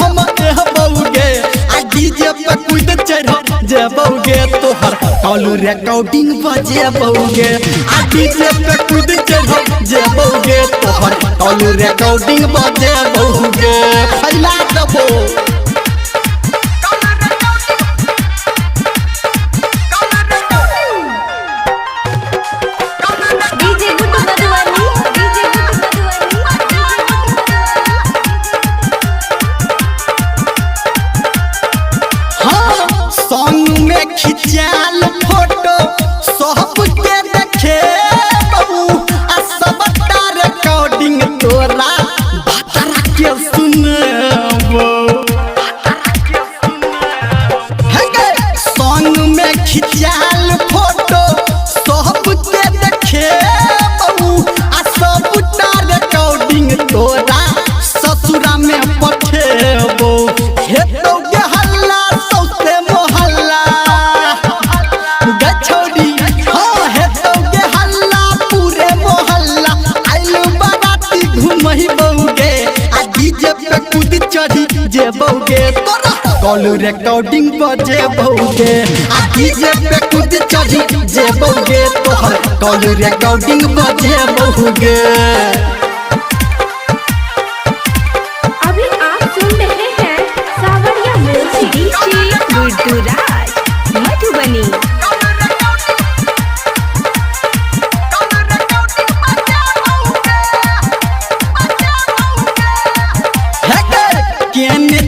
हम कहबौगे आ डीजे पे कूद चढ़ जेबौगे तोहर कॉल रिकॉर्डिंग बजेबौगे आ डीजे पे कूद चढ़ जेबौगे तोहर कॉल रिकॉर्डिंग बजेबौगे फैला देबो खिंचाल फोटो सबके देखे बहू आ सबटा रिकॉर्डिंग तोरा भतरा के सुनबो सॉन्ग में खिंचाल फोटो सबके देखे बहू आ सबटा रिकॉर्डिंग तोरा ससुरा में पठेबो हेतौगे हल्ला सौसे मोहल्ला जेबौगे तोरा कॉल रिकॉर्डिंग बजेबौगे आ डीजे पे कूद चढ़ी जेबौगे तोहर कॉल रिकॉर्डिंग बजेबौगे। अभी आप सुन रहे हैं सावरिया म्यूजिक डीजे गुड्डू राज मधुबनी।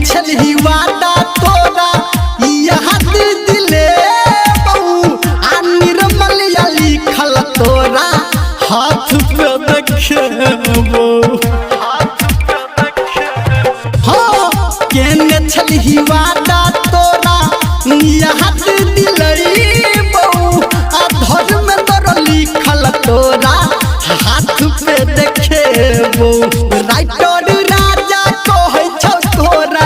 छलही वादा तोरा यहाँ दिले बहू आ निर्मल या लिखल तोरा हाथ पे देखबो हाँ केने छलही वादा तोरा यहाँ दिले बहू आ धर्म तोरा लिखल तोरा हाथ पे देखबो राइटर राजा कहै छौ तोरा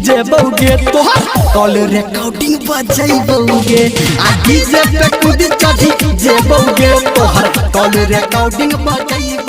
जेबौगे तोहर कॉल रिकॉर्डिंग बजेबौगे आ डीजे पे कूद चढ़ी जेबौगे तोहर कॉल रिकॉर्डिंग बजेबौगे।